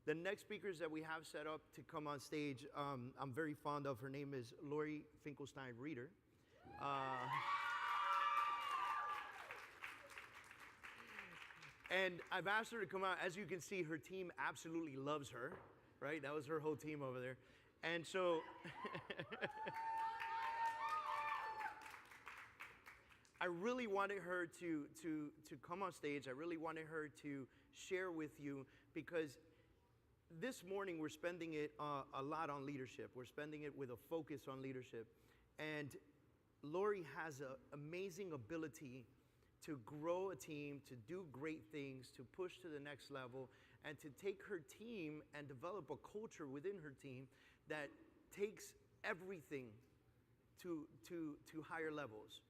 The next speakers that we have set up to come on stage, I'm very fond of. Her name is Laurie Finkelstein Reader. And I've asked her to come out. As you can see, her team absolutely loves her, right? That was her whole team over there. And so I really wanted her to come on stage. I really wanted her to share with you, because this morning we're spending it a lot on leadership. We're spending it with a focus on leadership. And Laurie has an amazing ability to grow a team, to do great things, to push to the next level, and to take her team and develop a culture within her team that takes everything to higher levels.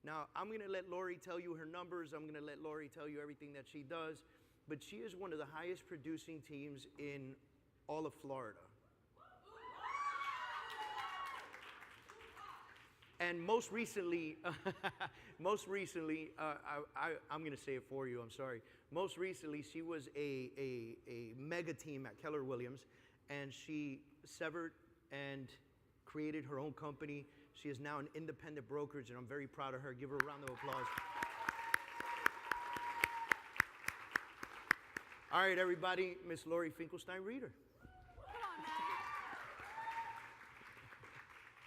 Now, I'm going to let Laurie tell you her numbers. I'm going to let Laurie tell you everything that she does. But she is one of the highest producing teams in all of Florida. And most recently, I'm going to say it for you, I'm sorry. Most recently, she was a mega team at Keller Williams, and she severed and created her own company. She is now an independent brokerage, and I'm very proud of her. Give her a round of applause. All right, everybody, Miss Laurie Finkelstein Reader. Come on, Matt.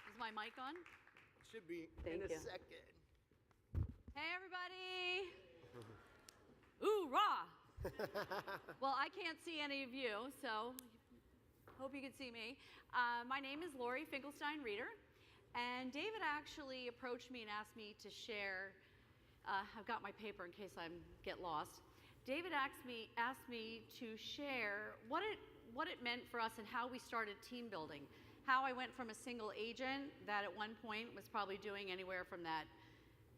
Is my mic on? Should be Thank in you. a second. Hey, everybody. Ooh, rah. Well, I can't see any of you, so hope you can see me. My name is Laurie Finkelstein Reader, and David actually approached me and asked me to share. I've got my paper in case I get lost. David asked me to share what it meant for us and how we started team building. How I went from a single agent that at one point was probably doing anywhere from that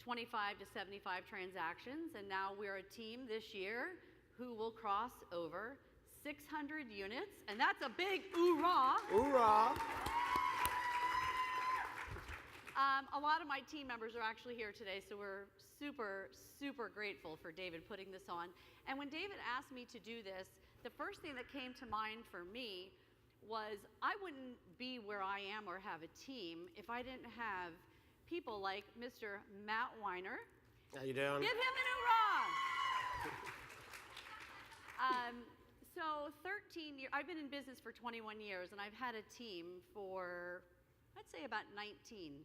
25 to 75 transactions, and now we're a team this year who will cross over 600 units, and that's a big oorah. Hoorah! A lot of my team members are actually here today, so we're super, super grateful for David putting this on. And when David asked me to do this, the first thing that came to mind for me was I wouldn't be where I am or have a team if I didn't have people like Mr. Matt Weiner. How you doing? Give him an hoorah! So 13 years, I've been in business for 21 years, and I've had a team for, I'd say about 19.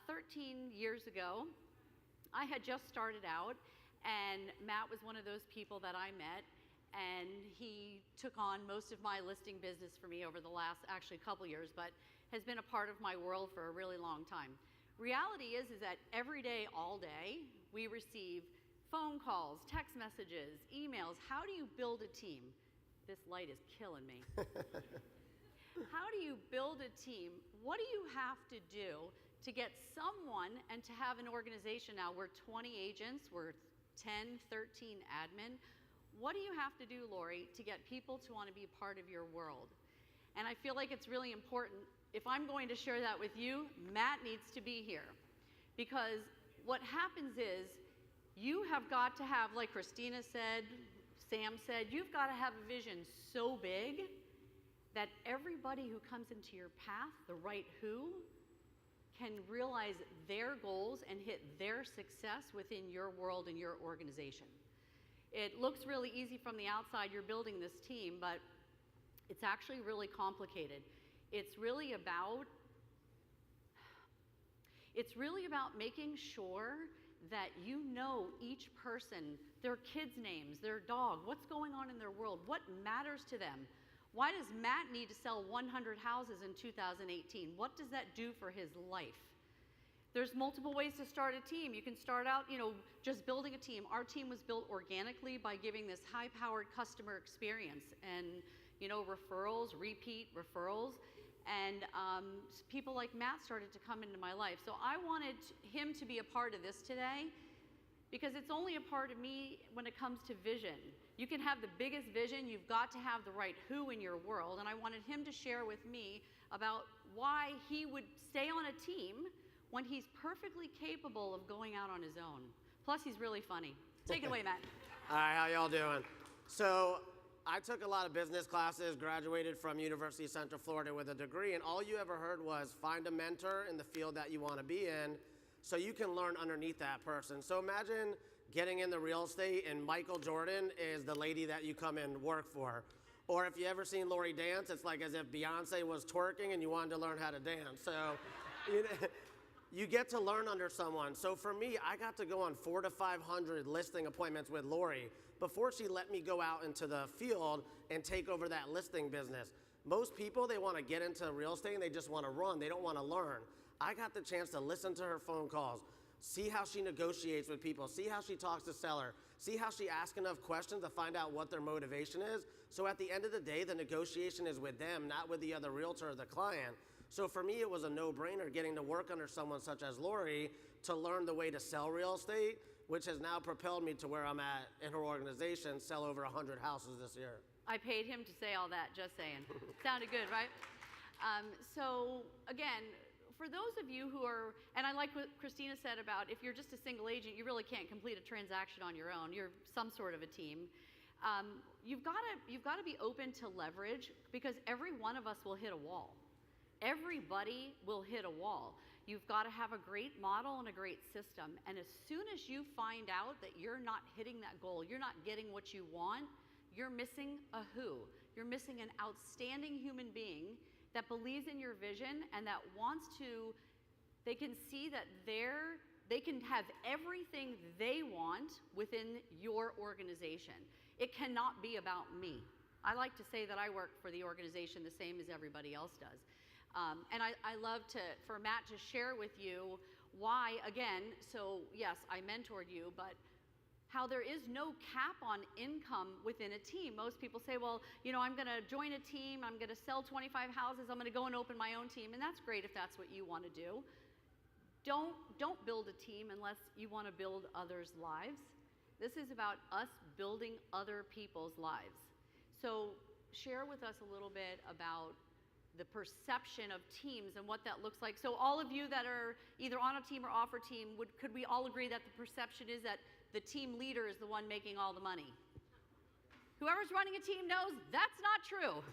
13 years ago, I had just started out, and Matt was one of those people that I met, and he took on most of my listing business for me over the last actually couple years, but has been a part of my world for a really long time. Reality is that every day, all day, we receive phone calls, text messages, emails. How do you build a team? This light is killing me. How do you build a team? What do you have to do to get someone and to have an organization? Now we're 20 agents, we're 10, 13 admin. What do you have to do, Laurie, to get people to want to be part of your world? And I feel like it's really important. If I'm going to share that with you, Matt needs to be here. Because what happens is you have got to have, like Christina said, Sam said, you've got to have a vision so big that everybody who comes into your path, the right who, can realize their goals and hit their success within your world and your organization. It looks really easy from the outside, you're building this team, but it's actually really complicated. It's really about making sure that you know each person, their kids' names, their dog, what's going on in their world, what matters to them. Why does Matt need to sell 100 houses in 2018? What does that do for his life? There's multiple ways to start a team. You can start out, just building a team. Our team was built organically by giving this high-powered customer experience and, referrals, repeat referrals. And people like Matt started to come into my life. So I wanted him to be a part of this today because it's only a part of me when it comes to vision. You can have the biggest vision, you've got to have the right who in your world. And I wanted him to share with me about why he would stay on a team when he's perfectly capable of going out on his own. Plus, he's really funny. Take it away, Matt. All right, how y'all doing? So I took a lot of business classes, graduated from University of Central Florida with a degree, and all you ever heard was find a mentor in the field that you want to be in so you can learn underneath that person. So imagine getting into real estate and Michael Jordan is the lady that you come and work for. Or if you ever seen Laurie dance, it's like as if Beyonce was twerking and you wanted to learn how to dance. So you get to learn under someone. So for me, I got to go on 400 to 500 listing appointments with Laurie before she let me go out into the field and take over that listing business. Most people, they want to get into real estate and they just want to run. They don't want to learn. I got the chance to listen to her phone calls, see how she negotiates with people, see how she talks to seller, see how she asks enough questions to find out what their motivation is. So at the end of the day, the negotiation is with them, not with the other realtor or the client. So for me, it was a no-brainer getting to work under someone such as Laurie to learn the way to sell real estate, which has now propelled me to where I'm at in her organization, sell over 100 houses this year. I paid him to say all that, just saying. Sounded good, right? So again, for those of you who are, and I like what Christina said about if you're just a single agent, you really can't complete a transaction on your own. You're some sort of a team. You've got to be open to leverage because every one of us will hit a wall. Everybody will hit a wall. You've got to have a great model and a great system. And as soon as you find out that you're not hitting that goal, you're not getting what you want, you're missing a who. You're missing an outstanding human being that believes in your vision and that wants to, they can see that they can have everything they want within your organization. It cannot be about me. I like to say that I work for the organization the same as everybody else does. And I love for Matt to share with you why, again, so yes, I mentored you, but how there is no cap on income within a team. Most people say, well, you know, I'm gonna join a team, I'm gonna sell 25 houses, I'm gonna go and open my own team, and that's great if that's what you wanna do. Don't build a team unless you wanna build others' lives. This is about us building other people's lives. So share with us a little bit about the perception of teams and what that looks like. So all of you that are either on a team or off a team, could we all agree that the perception is that the team leader is the one making all the money? Whoever's running a team knows that's not true.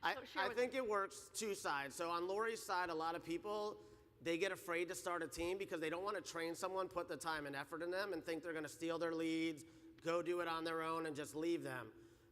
I think it works two sides. So on Laurie's side, a lot of people, they get afraid to start a team because they don't want to train someone, put the time and effort in them, and think they're going to steal their leads, go do it on their own, and just leave them.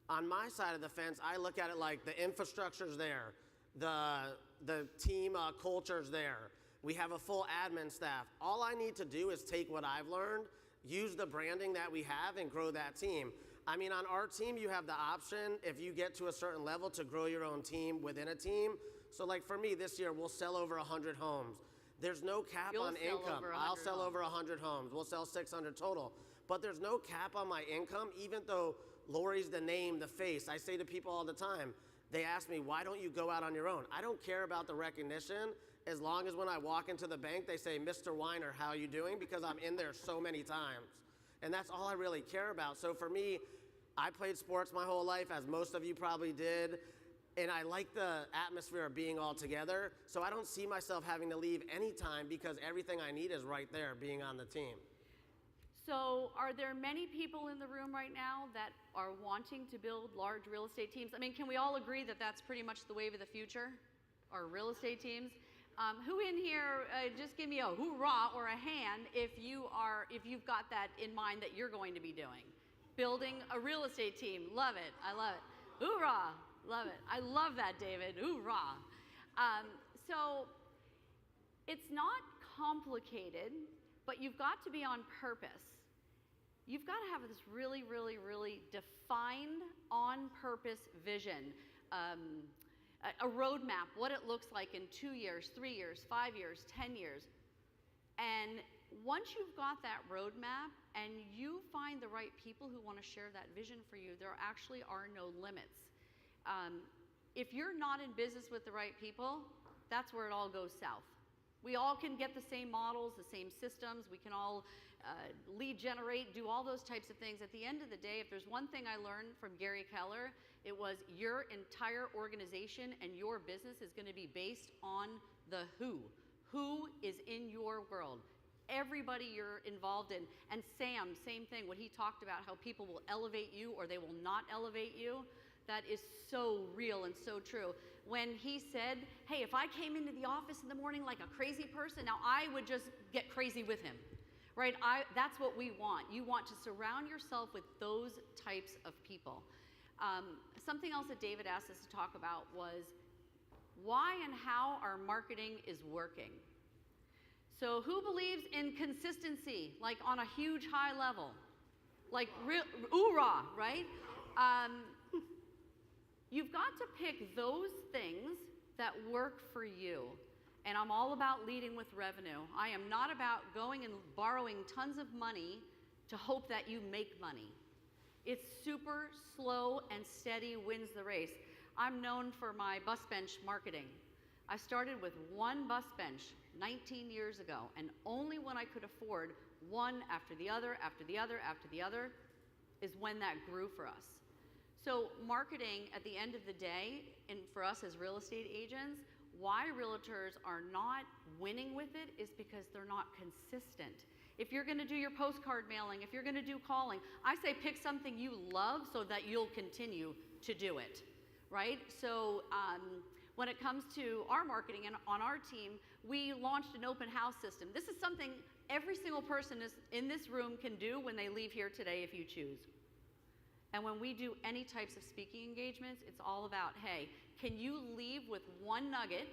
On my side of the fence, I look at it like the infrastructure's there, the team culture's there. We have a full admin staff. All I need to do is take what I've learned, use the branding that we have, and grow that team. I mean, on our team, you have the option, if you get to a certain level, to grow your own team within a team. So like for me, this year, we'll sell over 100 homes. There's no cap on income. I'll sell over 100 homes. We'll sell 600 total. But there's no cap on my income, even though Laurie's the name, the face. I say to people all the time, they ask me, why don't you go out on your own? I don't care about the recognition as long as when I walk into the bank, they say, Mr. Weiner, how are you doing? Because I'm in there so many times. And that's all I really care about. So for me, I played sports my whole life, as most of you probably did. And I like the atmosphere of being all together. So I don't see myself having to leave anytime because everything I need is right there, being on the team. So are there many people in the room right now that are wanting to build large real estate teams? I mean, can we all agree that that's pretty much the wave of the future, our real estate teams? Who in here, just give me a hoorah or a hand if you've got that in mind that you're going to be doing. Building a real estate team. Love it. I love it. Hoorah. Love it. I love that, David. Hoorah. So it's not complicated, but you've got to be on purpose. You've got to have this really, really, really defined, on-purpose vision. A roadmap, what it looks like in 2 years, 3 years, 5 years, 10 years. And once you've got that roadmap and you find the right people who want to share that vision for you, there actually are no limits. If you're not in business with the right people, that's where it all goes south. We all can get the same models, the same systems. We can all lead generate, do all those types of things. At the end of the day, if there's one thing I learned from Gary Keller, it was your entire organization and your business is going to be based on the who. Who is in your world? everybody you're involved in. And Sam, same thing, what he talked about, how people will elevate you or they will not elevate you. That is so real and so true. When he said, hey, if I came into the office in the morning like a crazy person, now I would just get crazy with him, right? That's what we want. You want to surround yourself with those types of people. Something else that David asked us to talk about was why and how our marketing is working. So who believes in consistency, like on a huge high level? Like, oorah, right? You've got to pick those things that work for you. And I'm all about leading with revenue. I am not about going and borrowing tons of money to hope that you make money. It's super slow and steady wins the race. I'm known for my bus bench marketing. I started with one bus bench 19 years ago, and only when I could afford one after the other, after the other, after the other, is when that grew for us. So marketing, at the end of the day, and for us as real estate agents, why realtors are not winning with it is because they're not consistent. If you're gonna do your postcard mailing, if you're gonna do calling, I say pick something you love so that you'll continue to do it, right? So when it comes to our marketing and on our team, we launched an open house system. This is something every single person in this room can do when they leave here today if you choose. And when we do any types of speaking engagements, it's all about, hey, can you leave with one nugget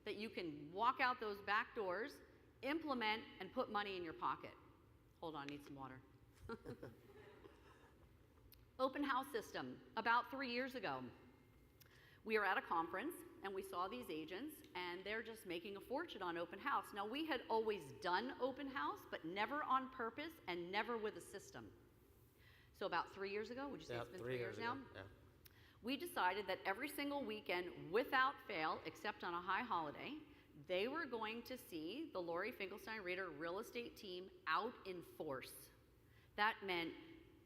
that you can walk out those back doors, implement, and put money in your pocket? Hold on, I need some water. Open house system, about 3 years ago. We were at a conference and we saw these agents and they're just making a fortune on open house. Now we had always done open house, but never on purpose and never with a system. So about 3 years ago, would you say it's been 3 years now? Yeah. We decided that every single weekend, without fail, except on a high holiday, they were going to see the Laurie Reader real estate team out in force. That meant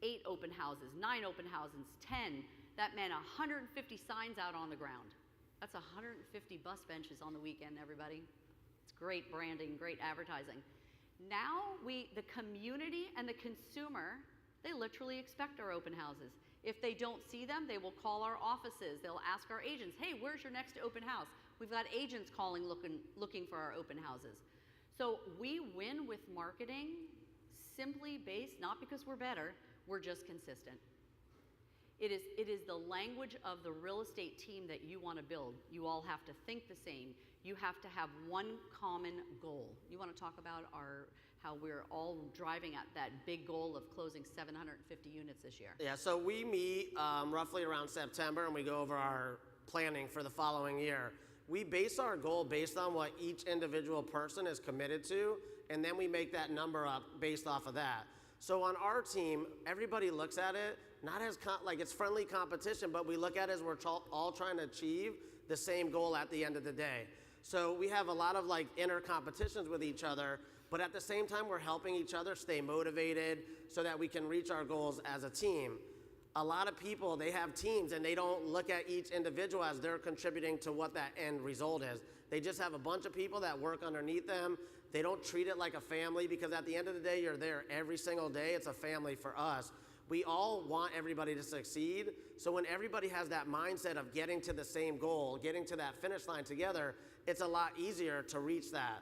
8 open houses, 9 open houses, 10. That meant 150 signs out on the ground. That's 150 bus benches on the weekend, everybody. It's great branding, great advertising. Now the community and the consumer, they literally expect our open houses. If they don't see them, they will call our offices. They'll ask our agents, hey, where's your next open house? We've got agents calling, looking for our open houses. So we win with marketing simply based, not because we're better, we're just consistent. It is the language of the real estate team that you want to build. You all have to think the same. You have to have one common goal. You want to talk about how we're all driving at that big goal of closing 750 units this year? Yeah, so we meet roughly around September and we go over our planning for the following year. We base our goal based on what each individual person is committed to, and then we make that number up based off of that. So on our team, everybody looks at it not as like it's friendly competition, but we look at it as we're all trying to achieve the same goal at the end of the day. So we have a lot of like inner competitions with each other, but at the same time, we're helping each other stay motivated so that we can reach our goals as a team. A lot of people, they have teams and they don't look at each individual as they're contributing to what that end result is. They just have a bunch of people that work underneath them. They don't treat it like a family because at the end of the day, you're there every single day. It's a family for us. We all want everybody to succeed. So when everybody has that mindset of getting to the same goal, getting to that finish line together, it's a lot easier to reach that.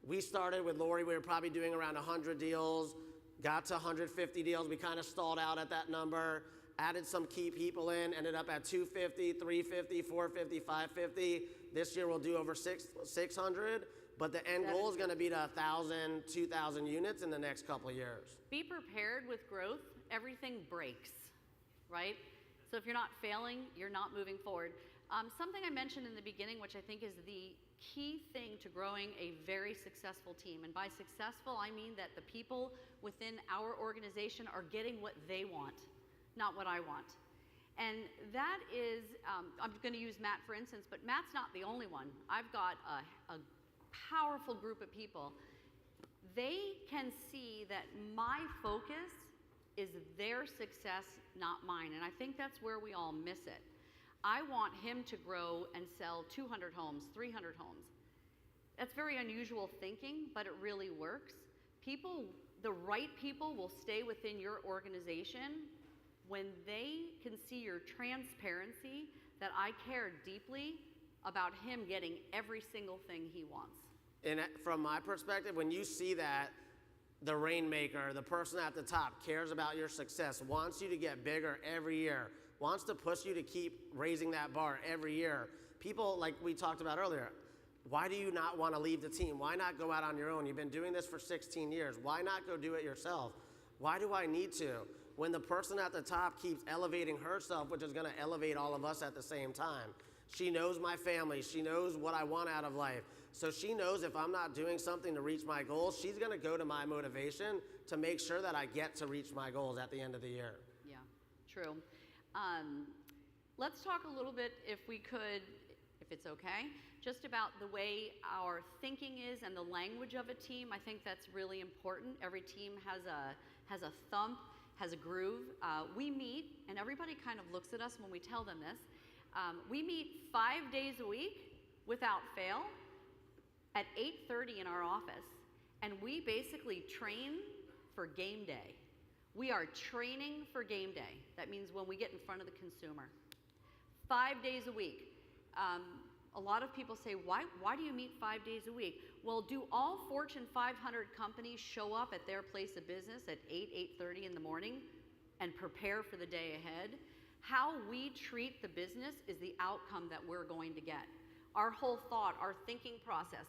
We started with Laurie, we were probably doing around 100 deals, got to 150 deals. We kind of stalled out at that number, added some key people in, ended up at 250, 350, 450, 550. This year we'll do over 600, but the end goal is going to be to 1,000, 2,000 units in the next couple of years. Be prepared with growth. Everything breaks, right? So if you're not failing, you're not moving forward. Something I mentioned in the beginning, which I think is the key thing to growing a very successful team. And by successful, I mean that the people within our organization are getting what they want, not what I want. And that is, I'm going to use Matt for instance, but Matt's not the only one. I've got a powerful group of people. They can see that my focus is their success, not mine. And I think that's where we all miss it. I want him to grow and sell 200 homes, 300 homes. That's very unusual thinking, but it really works. the right people will stay within your organization when they can see your transparency, that I care deeply about him getting every single thing he wants. And from my perspective, when you see that the rainmaker, the person at the top, cares about your success, wants you to get bigger every year, wants to push you to keep raising that bar every year, people, like we talked about earlier, why do you not want to leave the team? Why not go out on your own? You've been doing this for 16 years. Why not go do it yourself? Why do I need to? When the person at the top keeps elevating herself, which is going to elevate all of us at the same time. She knows my family. She knows what I want out of life. So she knows if I'm not doing something to reach my goals, she's going to go to my motivation to make sure that I get to reach my goals at the end of the year. Yeah, true. Let's talk a little bit, if we could, if it's okay, just about the way our thinking is and the language of a team. I think that's really important. Every team has a thump, has a groove. We meet, and everybody kind of looks at us when we tell them this. We meet 5 days a week without fail at 8:30 in our office, and we basically train for game day. We are training for game day. That means when we get in front of the consumer. 5 days a week. A lot of people say, why do you meet 5 days a week? Well, do all Fortune 500 companies show up at their place of business at 8:30 in the morning and prepare for the day ahead? How we treat the business is the outcome that we're going to get. Our whole thought, our thinking process.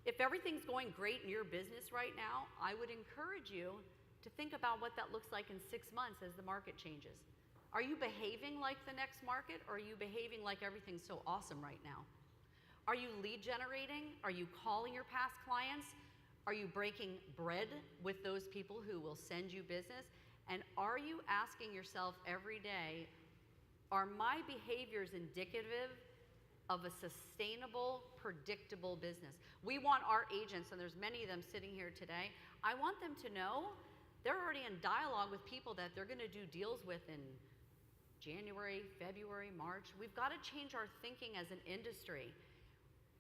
If everything's going great in your business right now, I would encourage you to think about what that looks like in 6 months as the market changes. Are you behaving like the next market, or are you behaving like everything's so awesome right now? Are you lead generating? Are you calling your past clients? Are you breaking bread with those people who will send you business? And are you asking yourself every day, are my behaviors indicative of a sustainable, predictable business? We want our agents, and there's many of them sitting here today, I want them to know they're already in dialogue with people that they're going to do deals with in January, February, March. We've got to change our thinking as an industry.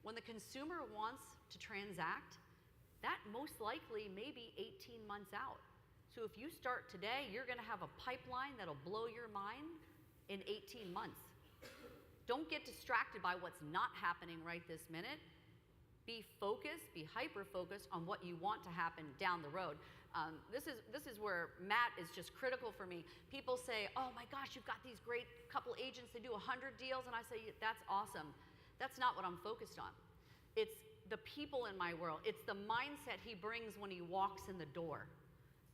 When the consumer wants to transact, that most likely may be 18 months out. So if you start today, you're going to have a pipeline that'll blow your mind in 18 months. Don't get distracted by what's not happening right this minute. Be focused, be hyper-focused on what you want to happen down the road. This is where Matt is just critical for me. People say, oh my gosh, you've got these great couple agents that do 100 deals, and I say, that's awesome. That's not what I'm focused on. It's the people in my world. It's the mindset he brings when he walks in the door.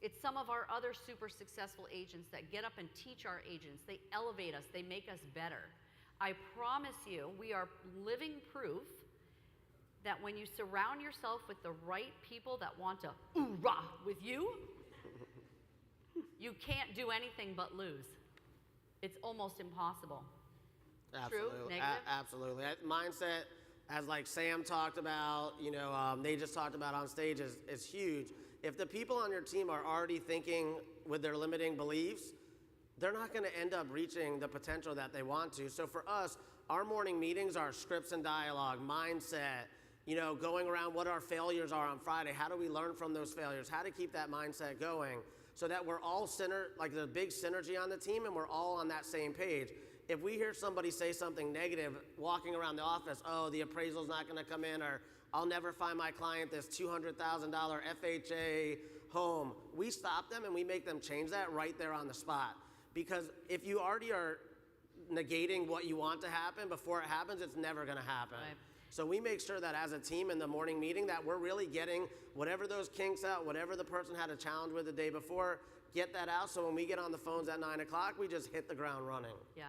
It's some of our other super successful agents that get up and teach our agents. They elevate us. They make us better. I promise you, we are living proof that when you surround yourself with the right people that want to oorah with you, you can't do anything but lose. It's almost impossible. Absolutely. True? Negative? Absolutely. Mindset, as like Sam talked about, they just talked about on stage, is huge. If the people on your team are already thinking with their limiting beliefs, they're not going to end up reaching the potential that they want to. So for us, our morning meetings are scripts and dialogue, mindset, going around what our failures are on Friday. How do we learn from those failures? How to keep that mindset going so that we're all like there's a big synergy on the team and we're all on that same page. If we hear somebody say something negative walking around the office, oh, the appraisal's not going to come in, or I'll never find my client this $200,000 FHA home, we stop them and we make them change that right there on the spot. Because if you already are negating what you want to happen before it happens, it's never going to happen. Right. So we make sure that as a team in the morning meeting that we're really getting whatever those kinks out, whatever the person had a challenge with the day before, get that out. So when we get on the phones at 9 o'clock, we just hit the ground running. Yeah.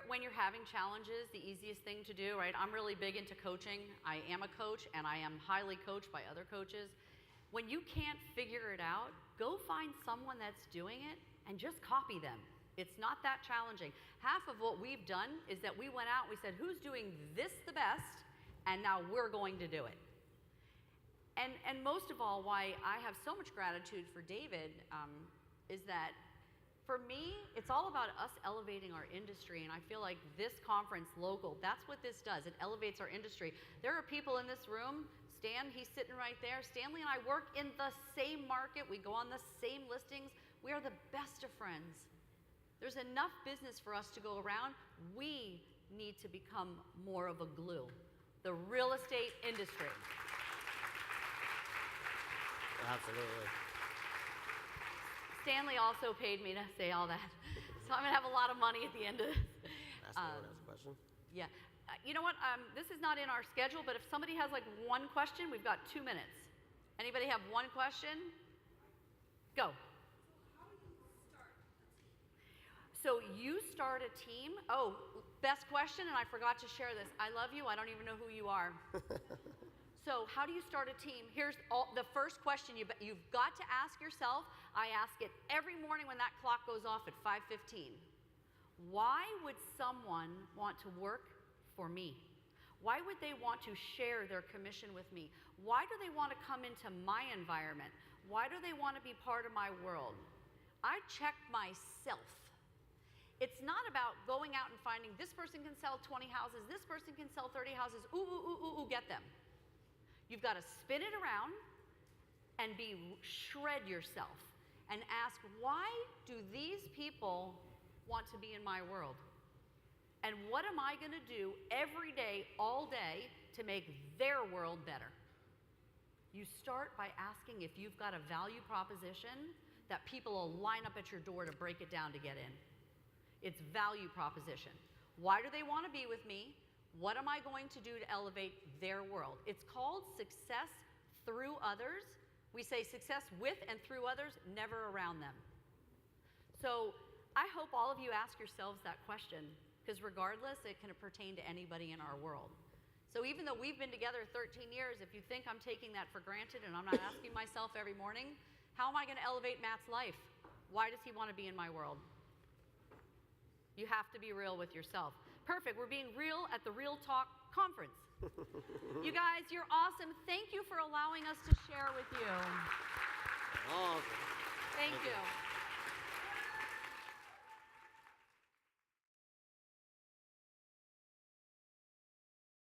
When you're having challenges, the easiest thing to do, right? I'm really big into coaching. I am a coach, and I am highly coached by other coaches. When you can't figure it out, go find someone that's doing it and just copy them. It's not that challenging. Half of what we've done is that we went out and we said, who's doing this the best? And now we're going to do it. And most of all, why I have so much gratitude for David is that for me, it's all about us elevating our industry, and I feel like this conference, local, that's what this does. It elevates our industry. There are people in this room, Stan, he's sitting right there. Stanley and I work in the same market. We go on the same listings. We are the best of friends. There's enough business for us to go around. We need to become more of a glue. The real estate industry. Absolutely. Stanley also paid me to say all that. So I'm going to have a lot of money at the end of this. Ask me one question. Yeah. You know what? This is not in our schedule, but if somebody has like one question, we've got 2 minutes. Anybody have one question? Go. So you start a team. Oh, best question, and I forgot to share this. I love you. I don't even know who you are. So how do you start a team? Here's the first question you've got to ask yourself. I ask it every morning when that clock goes off at 5:15. Why would someone want to work for me? Why would they want to share their commission with me? Why do they want to come into my environment? Why do they want to be part of my world? I check myself. It's not about going out and finding this person can sell 20 houses, this person can sell 30 houses, ooh, ooh, ooh, ooh, ooh, get them. You've got to spin it around and shred yourself and ask, why do these people want to be in my world? And what am I going to do every day, all day, to make their world better? You start by asking if you've got a value proposition that people will line up at your door to break it down to get in. It's value proposition. Why do they want to be with me? What am I going to do to elevate their world? It's called success through others. We say success with and through others, never around them. So I hope all of you ask yourselves that question, because regardless, it can pertain to anybody in our world. So even though we've been together 13 years, if you think I'm taking that for granted and I'm not asking myself every morning, how am I going to elevate Matt's life? Why does he want to be in my world? You have to be real with yourself. Perfect, we're being real at the Real Talk Conference. You guys, you're awesome. Thank you for allowing us to share with you. Awesome. Thank you.